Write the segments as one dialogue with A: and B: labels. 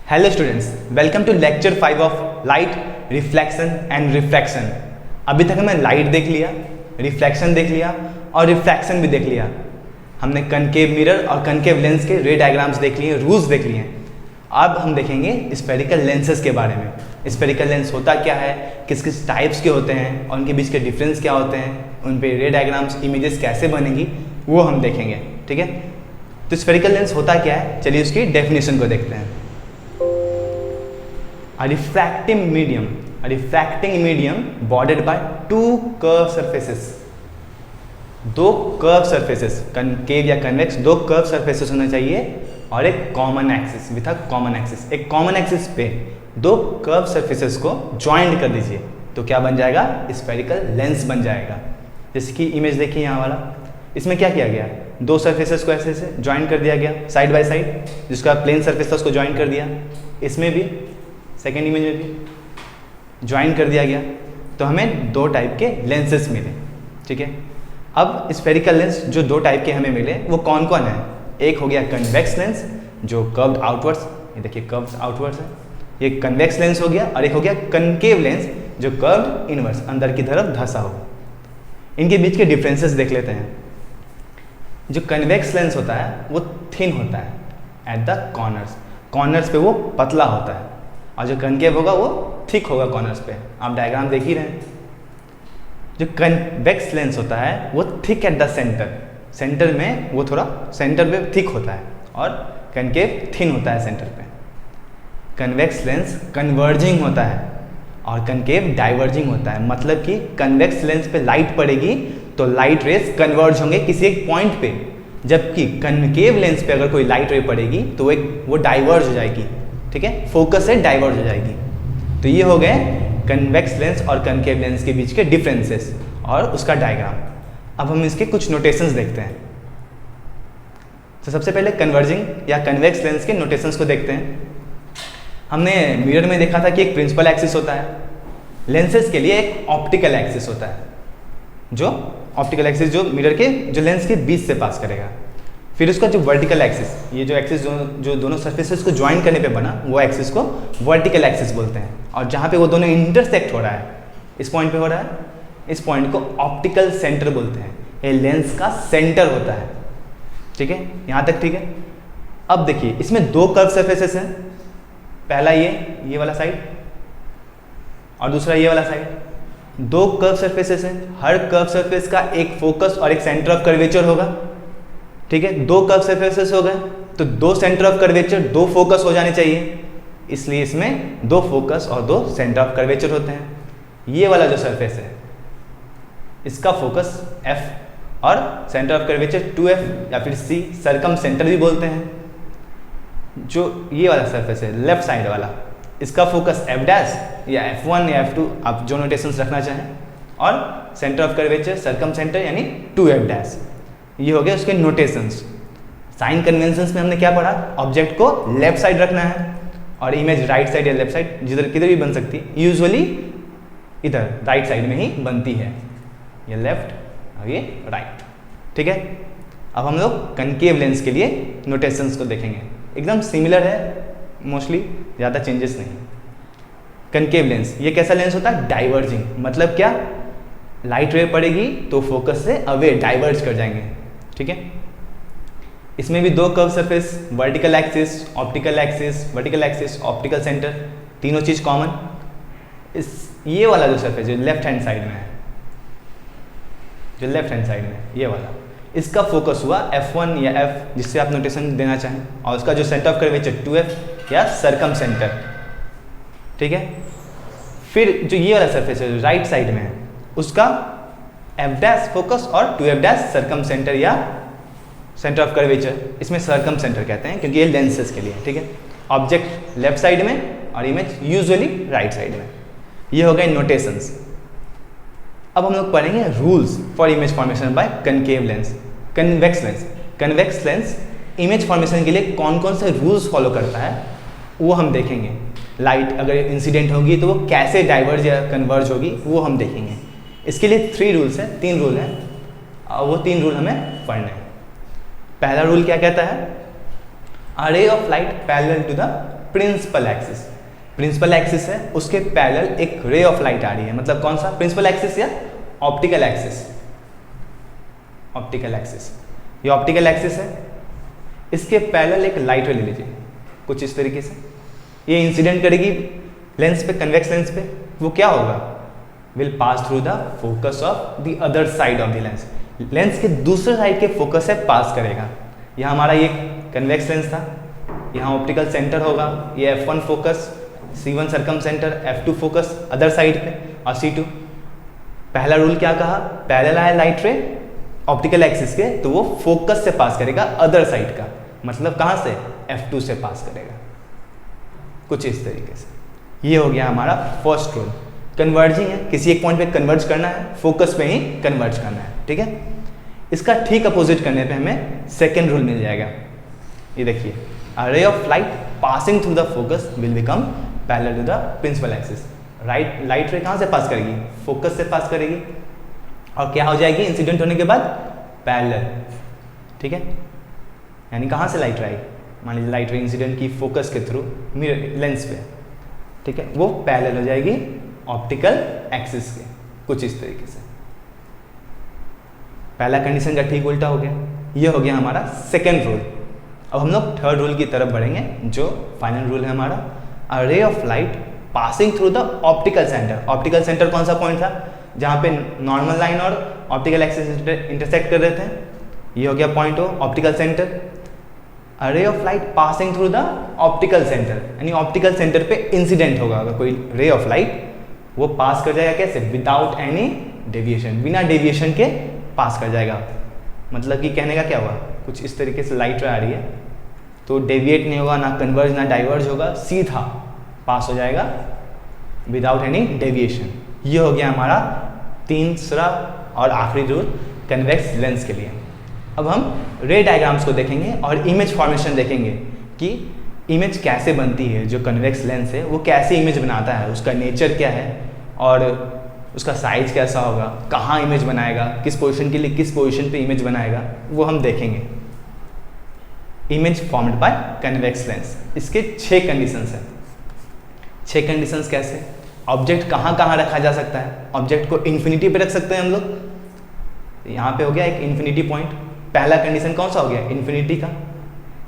A: Hello students, welcome to lecture 5 of light, reflection and refraction. अभी तक हमने light देख लिया, रिफ्लेक्शन देख लिया और रिफ्रैक्शन भी देख लिया। हमने कनकेव मिरर और कनकेव लेंस के रे डायग्राम्स देख लिए, रूल्स देख लिए हैं। अब हम देखेंगे स्फेरिकल लेंसेज के बारे में। स्फेरिकल लेंस होता क्या है, किस किस टाइप्स के होते हैं और उनके बीच के डिफरेंस क्या होते हैं, उन पे रे डायग्राम्स इमेजेस कैसे बनेगी, वो हम देखेंगे। ठीक है, तो स्फेरिकल लेंस होता क्या है, चलिए उसकी डेफिनेशन को देखते हैं। A refracting medium bordered by two curved surfaces। दो कर्व सरफेसेस, कनकेव या कन्वेक्स, दो कर्व सरफेसेस होना चाहिए और एक common axis with a common axis. एक कॉमन एक्सिस पे दो कर्व सरफेसेस को ज्वाइंट कर दीजिए तो क्या बन जाएगा, स्फेरिकल लेंस बन जाएगा। जैसे कि इमेज देखिए यहाँ वाला, इसमें क्या किया गया, दो सरफेसेस को ऐसे ऐसे ज्वाइंट कर दिया गया साइड बाय साइड, जिसका प्लेन सरफेस था उसको ज्वाइंट कर दिया। इसमें भी सेकेंड इमेज में भी ज्वाइन कर दिया गया, तो हमें दो टाइप के लेंसेस मिले। ठीक है, अब स्फेरिकल लेंस जो दो टाइप के हमें मिले वो कौन कौन है। एक हो गया कन्वेक्स लेंस जो कर्व्ड आउटवर्ड्स, ये देखिए कर्व्ड आउटवर्ड्स है, ये कन्वेक्स लेंस हो गया। और एक हो गया कनकेव लेंस जो कर्व्ड इनवर्स, अंदर की तरफ धंसा हो। इनके बीच के डिफरेंसेस देख लेते हैं। जो कन्वेक्स लेंस होता है वो थिन होता है एट द कॉर्नर्स पे वो पतला होता है, और जो कनकेव होगा वो थिक होगा कॉर्नर्स पे। आप डायग्राम देख ही रहे हैं। जो कन्वेक्स लेंस होता है वो थिक एट द सेंटर में वो थोड़ा सेंटर पे थिक होता है, और कनकेव थिन होता है सेंटर पे। कन्वेक्स लेंस कन्वर्जिंग होता है और कनकेव डाइवर्जिंग होता है। मतलब कि कन्वेक्स लेंस पे लाइट पड़ेगी तो लाइट रेज कन्वर्ज होंगे किसी एक पॉइंट पे, जबकि कनकेव लेंस पे अगर कोई लाइट रे पड़ेगी तो वो डाइवर्ज हो जाएगी। ठीक है, फोकस से डाइवर्ज हो जाएगी। तो ये हो गए कन्वेक्स लेंस और कनकेव लेंस के बीच के डिफरेंसेस और उसका डायग्राम। अब हम इसके कुछ नोटेशंस देखते हैं। तो सबसे पहले कन्वर्जिंग या कन्वेक्स लेंस के नोटेशंस को देखते हैं। हमने मिरर में देखा था कि एक प्रिंसिपल एक्सिस होता है, लेंसेज के लिए एक ऑप्टिकल एक्सिस होता है, जो ऑप्टिकल एक्सिस जो मिरर के जो लेंस के बीच से पास करेगा। फिर उसका जो वर्टिकल एक्सिस, ये जो एक्सिस जो दोनों सरफेसेस को ज्वाइन करने पे बना, वो एक्सिस को वर्टिकल एक्सिस बोलते हैं। और जहाँ पे वो दोनों इंटरसेक्ट हो रहा है, इस पॉइंट पे हो रहा है, इस पॉइंट को ऑप्टिकल सेंटर बोलते हैं। ये लेंस का सेंटर होता है। ठीक है, यहाँ तक ठीक है। अब देखिए इसमें दो कर्व सरफेसेस हैं, पहला ये वाला साइड और दूसरा ये वाला साइड। दो कर्व सरफेसेस हैं, हर कर्व सरफेस का एक फोकस और एक सेंटर ऑफ कर्वेचर होगा। ठीक है, दो कर्व सरफेसेस हो गए तो दो सेंटर ऑफ कर्वेचर, दो फोकस हो जाने चाहिए, इसलिए इसमें दो फोकस और दो सेंटर ऑफ कर्वेचर होते हैं। ये वाला जो सरफेस है इसका फोकस F और सेंटर ऑफ कर्वेचर 2F या फिर C, सरकम सेंटर भी बोलते हैं। जो ये वाला सरफेस है लेफ्ट साइड वाला, इसका फोकस F' या F1 या F2, आप जो नोटेशंस रखना चाहें, और सेंटर ऑफ कर्वेचर सरकम सेंटर यानी 2F'। ये हो गए उसके नोटेशंस। साइन कन्वेंशंस में हमने क्या पढ़ा, ऑब्जेक्ट को लेफ्ट साइड रखना है और इमेज राइट साइड या लेफ्ट साइड, जिधर किधर भी बन सकती है, यूजुअली इधर राइट साइड में ही बनती है, ये लेफ्ट और ये राइट। ठीक है, अब हम लोग कनकेव लेंस के लिए नोटेशंस को देखेंगे। एकदम सिमिलर है, मोस्टली ज़्यादा चेंजेस नहीं। कनकेव लेंस ये कैसा लेंस होता है, डाइवर्जिंग। मतलब क्या, लाइट रे पड़ेगी तो फोकस से अवे डाइवर्ज कर जाएंगे। ठीक है, इसमें भी दो curve surface, vertical axis, optical axis, vertical axis, optical centre, तीनों चीज कॉमन। इस ये वाला जो सरफेस जो लेफ्ट हैंड साइड में है, जो लेफ्ट हैंड साइड में ये वाला, इसका फोकस हुआ F1 या F, जिससे आप नोटेशन देना चाहें, और उसका जो सेंटर ऑफ कर्वेचर 2F या सरकम सेंटर। ठीक है, फिर जो ये वाला सरफेस है जो राइट साइड में है, उसका F' फोकस और 2F' सरकम सेंटर या सेंटर ऑफ कर्वेचर। इसमें सरकम सेंटर कहते हैं क्योंकि ये लेंसेज के लिए। ठीक है, ऑब्जेक्ट लेफ्ट साइड में और इमेज यूजुअली राइट साइड में। ये हो गए नोटेशंस। अब हम लोग पढ़ेंगे rules for image formation by concave lens, convex lens. Convex lens image formation के लिए कौन कौन से रूल्स फॉलो करता है वो हम देखेंगे। लाइट अगर इंसिडेंट होगी तो वो कैसे डाइवर्ज या कन्वर्ज होगी वो हम देखेंगे। इसके लिए 3 रूल्स हैं, 3 रूल हैं, और वो 3 रूल हमें पढ़ने हैं। पहला रूल क्या कहता है, a ray of light parallel to the principal axis. Principal axis है, उसके पैरेलल एक रे ऑफ लाइट आ रही है, मतलब कौन सा, प्रिंसिपल एक्सिस या ऑप्टिकल एक्सिस। ऑप्टिकल एक्सिस, ये ऑप्टिकल एक्सिस है, इसके पैरेलल एक लाइट रे ले लीजिए कुछ इस तरीके से, ये इंसिडेंट करेगी लेंस पे, कन्वेक्स लेंस पे, वो क्या होगा, will pass through the focus of the other side of the lens, lens के दूसरे साइड के फोकस से पास करेगा। यहाँ हमारा ये कन्वेक्स लेंस था, यहाँ ऑप्टिकल सेंटर होगा, ये F1 focus, C1 circum centre, F2 focus other side पे, और C2। पहला रूल क्या कहा, पैरेलल आया लाइट रे ऑप्टिकल एक्सिस के, तो वो फोकस से पास करेगा अदर साइड का, मतलब कहाँ से, F2 से पास करेगा, कुछ इस तरीके से। ये हो गया हमारा फर्स्ट रूल। कन्वर्जिंग है, किसी एक पॉइंट पे कन्वर्ज करना है, फोकस पे ही कन्वर्ज करना है, ठीक है। इसका ठीक अपोजिट करने पे हमें सेकेंड रूल मिल जाएगा। ये देखिए, a ray of light passing through the focus will become parallel to the principal axis. Light ray कहाँ से पास करेगी, फोकस से पास करेगी, और क्या हो जाएगी इंसिडेंट होने के बाद, पैरेलल, ठीक है। यानी कहाँ से लाइट रे आई, मान लीजिए लाइट रे इंसिडेंट की फोकस के थ्रू मिरर लेंस पे, ठीक है, वो पैरेलल हो जाएगी ऑप्टिकल एक्सिस के, कुछ इस तरीके से। पहला कंडीशन का ठीक उल्टा हो गया, ये हो गया हमारा सेकेंड रूल। अब हम लोग थर्ड रूल की तरफ बढ़ेंगे, जो फाइनल रूल है हमारा, a ray of light passing through the optical centre. Optical centre कौन सा पॉइंट था, जहाँ पे नॉर्मल लाइन और ऑप्टिकल एक्सिस इंटरसेक्ट कर रहे थे, ये हो गया पॉइंट हो optical centre. A ray of light passing through the optical centre, यानी ऑप्टिकल सेंटर पे इंसिडेंट होगा अगर कोई रे ऑफ लाइट, वो पास कर जाएगा कैसे, विदाउट एनी डेविएशन, बिना डेविएशन के पास कर जाएगा। मतलब कि कहने का क्या हुआ, कुछ इस तरीके से लाइट रे आ रही है, तो डेविएट नहीं होगा, ना कन्वर्ज ना डाइवर्ज होगा, सीधा पास हो जाएगा विदाउट एनी डेविएशन। ये हो गया हमारा तीसरा और आखिरी रूल कन्वेक्स लेंस के लिए। अब हम रे डायग्राम्स को देखेंगे और इमेज फॉर्मेशन देखेंगे कि इमेज कैसे बनती है, जो कन्वेक्स लेंस है वो कैसे इमेज बनाता है, उसका नेचर क्या है, और उसका साइज कैसा होगा, कहाँ इमेज बनाएगा, किस पोजीशन के लिए किस पोजीशन पे इमेज बनाएगा, वो हम देखेंगे। Image formed by convex lens, इसके 6 कंडीशंस हैं। 6 कंडीशंस कैसे, ऑब्जेक्ट कहाँ कहाँ रखा जा सकता है, ऑब्जेक्ट को इन्फिनिटी पे रख सकते हैं हम लोग, यहाँ पे हो गया एक इन्फिनिटी पॉइंट, पहला कंडीशन कौन सा हो गया, इन्फिनिटी का।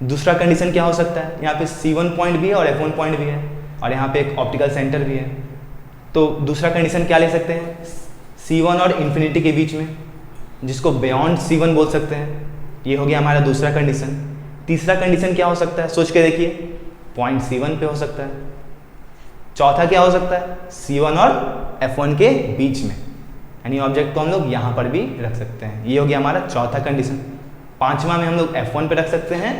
A: दूसरा कंडीशन क्या हो सकता है, यहाँ पे C1 पॉइंट भी है और F1 पॉइंट भी है, और यहाँ पे एक ऑप्टिकल सेंटर भी है, तो दूसरा कंडीशन क्या ले सकते हैं, C1 और इन्फिनिटी के बीच में, जिसको बियॉन्ड C1 बोल सकते हैं। ये हो गया हमारा दूसरा कंडीशन। तीसरा कंडीशन क्या हो सकता है, सोच के देखिए, पॉइंट C1 पे हो सकता है। चौथा क्या हो सकता है, C1 और F1 के बीच में, यानी ऑब्जेक्ट को हम लोग यहाँ पर भी रख सकते हैं। ये हो गया हमारा चौथा कंडीशन। पांचवा में हम लोग F1 पे रख सकते हैं,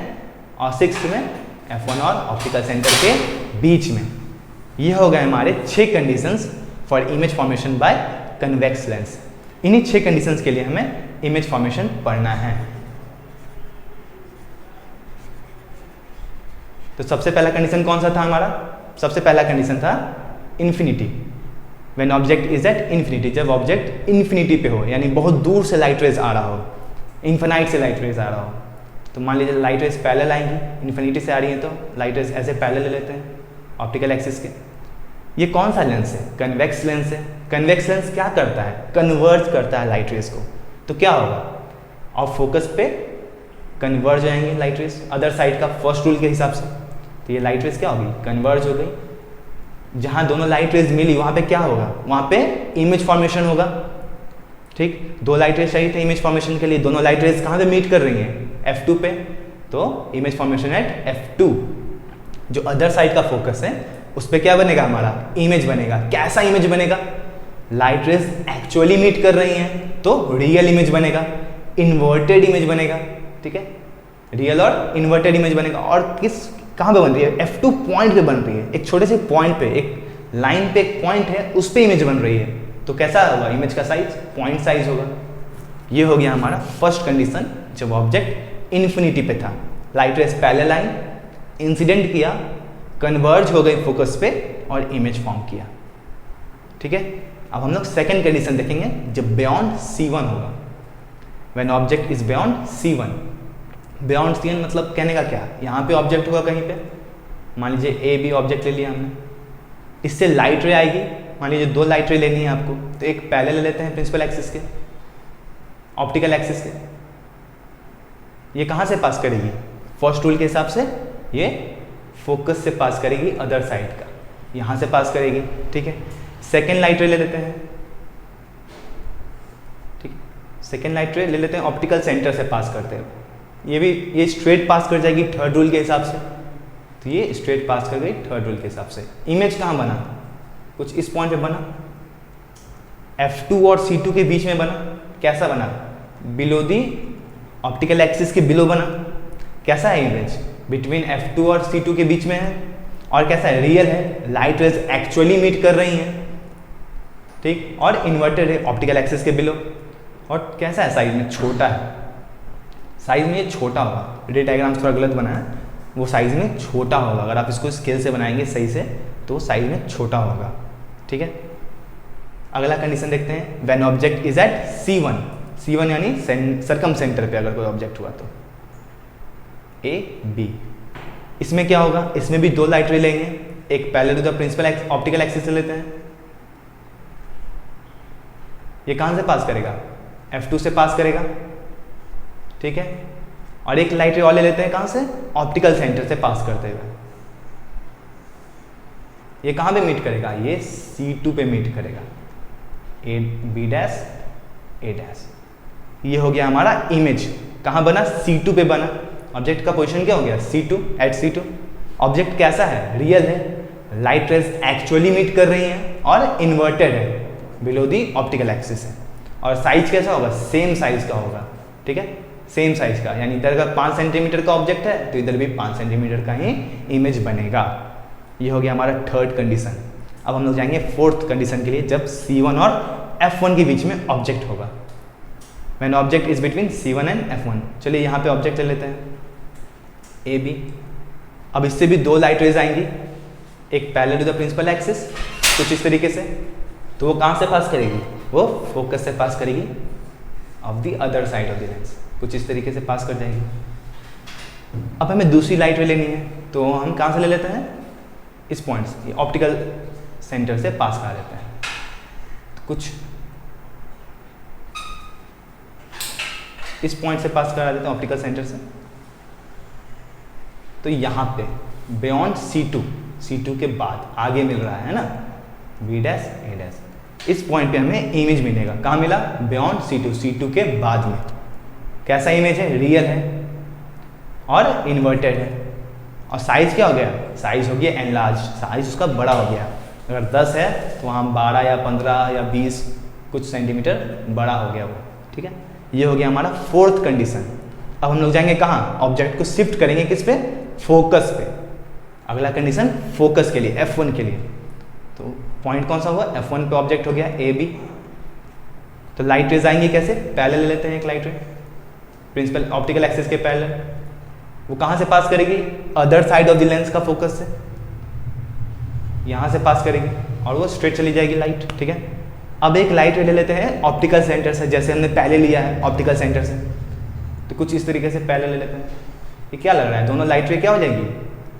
A: और 6th में F1 और ऑप्टिकल सेंटर के बीच में। ये हो गए हमारे 6 conditions for image formation by convex lens. इन्हीं 6 कंडीशंस के लिए हमें इमेज फॉर्मेशन पढ़ना है। तो सबसे पहला कंडीशन कौन सा था हमारा, सबसे पहला कंडीशन था infinity. When object is at infinity, जब ऑब्जेक्ट इन्फिनिटी पे हो, यानी बहुत दूर से लाइट रेज आ रहा हो, इन्फिनाइट से लाइट रेज आ रहा हो। तो मान लीजिए लाइट रेज पैरेलल आएंगी, इन्फिनिटी से आ रही है, तो लाइट रेज ऐसे पैरेलल ले लेते हैं ऑप्टिकल एक्सिस के। ये कौन सा लेंस है, कन्वेक्स लेंस है। कन्वेक्स लेंस क्या करता है, कन्वर्ज करता है लाइट रेज को। तो क्या होगा, ऑफ फोकस पे कन्वर्ज हो जाएंगे लाइट रेज अदर साइड का फर्स्ट रूल के हिसाब से। तो ये लाइट रेज क्या होगी, कन्वर्ज हो गई। जहाँ दोनों लाइट रेज मिली वहाँ पे क्या होगा, वहाँ पे इमेज फॉर्मेशन होगा। ठीक, 2 लाइट रेज चाहिए थे इमेज फॉर्मेशन के लिए, दोनों लाइट रेज कहाँ पे मीट कर रही हैं, F2 पे, तो इमेज फॉर्मेशन एट F2। जो अदर साइड का फोकस है उस पर क्या बनेगा, हमारा इमेज बनेगा। कैसा इमेज बनेगा, लाइट रेज एक्चुअली मीट कर रही हैं तो रियल इमेज बनेगा, इन्वर्टेड इमेज बनेगा। ठीक है, रियल और इन्वर्टेड इमेज बनेगा। और किस कहाँ पे बन रही है, F2 पॉइंट पे बन रही है, एक छोटे से पॉइंट पे, एक लाइन पे एक पॉइंट है, उस पे इमेज बन रही है। तो कैसा होगा इमेज का साइज, पॉइंट साइज होगा। ये हो गया हमारा फर्स्ट कंडीशन, जब ऑब्जेक्ट इन्फिनिटी पे था, लाइट रेज पैरेलल आई, इंसिडेंट किया, कन्वर्ज हो गई फोकस पे और इमेज फॉर्म किया। ठीक है, अब हम लोग सेकेंड कंडीशन देखेंगे, जब बियॉन्ड C1 होगा। When object is beyond C1, beyond C1 मतलब कहने का क्या, यहाँ पे ऑब्जेक्ट होगा कहीं पे, मान लीजिए ए बी ऑब्जेक्ट ले लिया हमने, इससे लाइट रे आएगी। मान लीजिए 2 लाइट रे लेनी है आपको, तो एक पैरेलल ले लेते हैं प्रिंसिपल एक्सिस के, ऑप्टिकल एक्सिस के। ये कहाँ से पास करेगी? फर्स्ट रूल के हिसाब से ये फोकस से पास करेगी अदर साइड का, यहाँ से पास करेगी, ठीक है। सेकेंड लाइट रे ले लेते हैं, ठीक है, सेकेंड लाइट रे ले लेते हैं ऑप्टिकल सेंटर से पास करते हैं। ये स्ट्रेट पास कर जाएगी थर्ड रूल के हिसाब से, तो ये स्ट्रेट पास कर गई थर्ड रूल के हिसाब से। इमेज कहाँ बना? कुछ इस पॉइंट पे बना, F2 और C2 के बीच में बना। कैसा बना? बिलो दी ऑप्टिकल एक्सिस के बिलो बना। कैसा है इमेज? बिटवीन F2 और C2 के बीच में है, और कैसा है? रियल है, लाइट रेज एक्चुअली मीट कर रही हैं, ठीक, और इन्वर्टेड है ऑप्टिकल एक्सिस के बिलो। और कैसा है? साइज में छोटा है, साइज में ये छोटा होगा। रे डायग्राम थोड़ा गलत बना है, वो साइज में छोटा होगा। अगर आप इसको स्केल से बनाएंगे सही से तो साइज में छोटा होगा, ठीक है। अगला कंडीशन देखते हैं, when object is eight C1, C1 यानी सरकम सेंटर पे अगर कोई ऑब्जेक्ट हुआ तो A B। इसमें क्या होगा? इसमें भी 2 लाइट रे लेंगे, एक parallel to the principal optical axis से लेते हैं। ये कहाँ से पास करेगा? F2 से पास करेगा, ठीक है। और एक लाइट रे और ले लेते हैं, कहाँ से? ऑप्टिकल सेंटर से पास करते हुए। ये कहाँ पे मीट करेगा? ये C2 पे मीट करेगा, A B dash A dash. ये हो गया हमारा इमेज। कहाँ बना? C2 पे बना। ऑब्जेक्ट का पोजीशन क्या हो गया? C2, eight C2। ऑब्जेक्ट कैसा है? रियल है, लाइट रेज एक्चुअली मीट कर रही हैं, और इन्वर्टेड है, बिलो दी ऑप्टिकल एक्सिस है। और साइज कैसा होगा? सेम साइज का होगा, ठीक है, सेम साइज का। यानी इधर अगर 5 सेंटीमीटर का ऑब्जेक्ट है तो इधर भी 5 सेंटीमीटर का ही इमेज बनेगा। ये हो गया हमारा थर्ड कंडीशन। अब हम लोग जाएंगे फोर्थ कंडीशन के लिए, जब C1 और F1 के बीच में ऑब्जेक्ट होगा। When object is between C1 and F1। चलिए यहाँ पे ऑब्जेक्ट ले लेते हैं A B। अब इससे भी 2 लाइट रेज आएंगी, एक parallel to the principal axis, कुछ इस तरीके से। तो वो कहाँ से पास करेगी? वो फोकस से पास करेगी of the other side of the lens, कुछ इस तरीके से पास कर जाएगी। अब हमें दूसरी लाइट रे लेनी है, तो हम कहाँ से ले लेते हैं? इस पॉइंट से, ऑप्टिकल सेंटर से पास करा लेते हैं। तो कुछ इस पॉइंट से पास करा देते हैं ऑप्टिकल सेंटर से। तो यहाँ पे बियॉन्ड C2 के बाद आगे मिल रहा है ना, B डैश A डैश। इस पॉइंट पे हमें इमेज मिलेगा। कहाँ मिला? बियॉन्ड C2 के बाद में। कैसा इमेज है? रियल है और इन्वर्टेड है। और साइज क्या हो गया? साइज हो गया एनलार्ज, साइज उसका बड़ा हो गया। अगर 10 है तो वहाँ 12 या 15 या 20 कुछ सेंटीमीटर बड़ा हो गया वो, ठीक है। ये हो गया हमारा फोर्थ कंडीशन। अब हम लोग जाएंगे कहाँ? ऑब्जेक्ट को शिफ्ट करेंगे किस पे? फोकस पे। अगला कंडीशन फोकस के लिए, F1 के लिए। तो पॉइंट कौन सा हुआ? F1 पे ऑब्जेक्ट हो गया A B। तो लाइट रेज आएंगी कैसे? पैरेलल ले लेते हैं एक light ray, principal optical axis के पैरेलल। वो कहाँ से पास करेगी? Other side of the lens का फोकस से, यहाँ से पास करेगी, और वो स्ट्रेट चली जाएगी लाइट, ठीक है। अब एक लाइट रे ले लेते हैं ऑप्टिकल सेंटर से, जैसे हमने पहले लिया है ऑप्टिकल सेंटर से। तो कुछ इस तरीके से पैरेलल ले लेते हैं। ये क्या लग रहा है? दोनों लाइट रे क्या हो जाएंगी?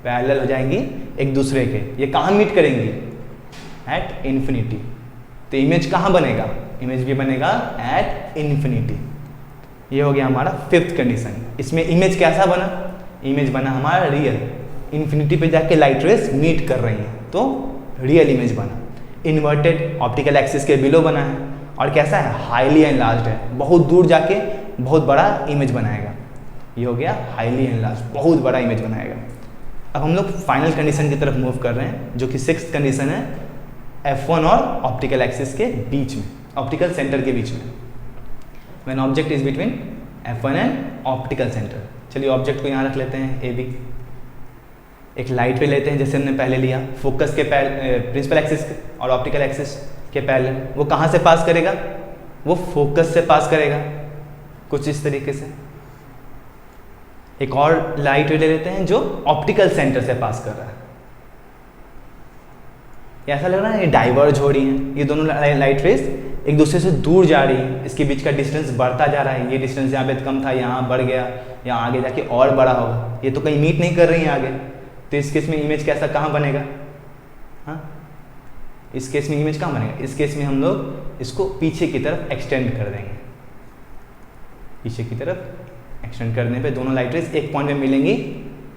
A: पैरेलल हो जाएंगी एक दूसरे के। ये कहाँ मीट करेंगी? At infinity. तो इमेज कहाँ बनेगा? इमेज भी बनेगा एट इन्फिनिटी। ये हो गया हमारा फिफ्थ कंडीशन। इसमें इमेज कैसा बना? इमेज बना हमारा रियल, इन्फिनिटी पे जाके लाइट रेस मीट कर रही हैं, तो रियल इमेज बना। इन्वर्टेड ऑप्टिकल एक्सिस के बिलो बना है, और कैसा है? हाईली एनलार्ज्ड है, बहुत दूर जाके बहुत बड़ा इमेज बनाएगा। ये हो गया हाईली एनलार्ज्ड, बहुत बड़ा इमेज बनाएगा। अब हम लोग फाइनल कंडीशन की तरफ मूव कर रहे हैं, जो कि सिक्स्थ कंडीशन है, F1 और ऑप्टिकल एक्सिस के बीच में, ऑप्टिकल सेंटर के बीच में। When object is between F1 and optical centre. चलिए ऑब्जेक्ट को यहाँ रख लेते हैं A B। एक लाइट रे लेते हैं जैसे हमने पहले लिया, फोकस के प्रिंसिपल एक्सिस और ऑप्टिकल एक्सिस के पैरेलल। वो कहाँ से पास करेगा? वो फोकस से पास करेगा, कुछ इस तरीके से। एक और लाइट रे ले लेते हैं जो ऑप्टिकल सेंटर से पास कर रहा है। ऐसा लग रहा है ये डाइवर्ज हो रही हैं, ये दोनों लाइट रेस एक दूसरे से दूर जा रही है, इसके बीच का डिस्टेंस बढ़ता जा रहा है। ये डिस्टेंस यहाँ पे कम था, यहाँ बढ़ गया, यहाँ आगे जाके और बड़ा होगा। ये तो कहीं मीट नहीं कर रही है आगे, तो इस केस में इमेज कैसा कहाँ बनेगा? हाँ, इस केस में इमेज कहाँ बनेगा? इस केस में हम लोग इसको पीछे की तरफ एक्सटेंड कर देंगे। पीछे की तरफ एक्सटेंड करने पे दोनों लाइट रेज एक पॉइंट में मिलेंगी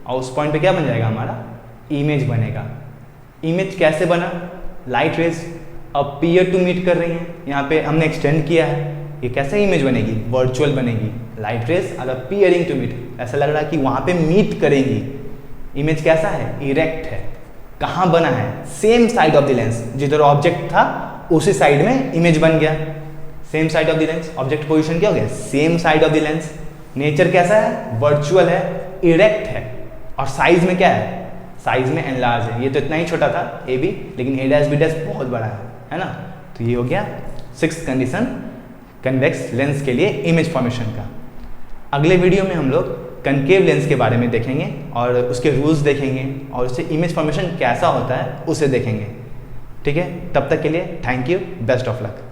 A: और उस पॉइंट पे क्या बन जाएगा? हमारा इमेज बनेगा। इमेज कैसे बना? Light rays appear to meet कर रही हैं, यहाँ पे हमने एक्सटेंड किया है, ये कैसे इमेज बनेगी? वर्चुअल बनेगी। Light rays are appearing to meet, ऐसा लग रहा है कि वहाँ पे मीट करेंगी। इमेज कैसा है? इरेक्ट है। कहाँ बना है? Same side of the lens, जिधर ऑब्जेक्ट था उसी साइड में इमेज बन गया। Same side of the lens, object position क्या हो गया? Same side of the lens. Nature कैसा है? वर्चुअल है, इरेक्ट है, और साइज में क्या है? साइज में एनलार्ज है। ये तो इतना ही छोटा था ए बी, लेकिन ए डैश बी डैश बहुत बड़ा है ना। तो ये हो गया 6th कंडीशन कन्वेक्स लेंस के लिए इमेज फॉर्मेशन का। अगले वीडियो में हम लोग कनकेव लेंस के बारे में देखेंगे और उसके रूल्स देखेंगे और उससे इमेज फॉर्मेशन कैसा होता है उसे देखेंगे। ठीक है, तब तक के लिए thank you, best of luck.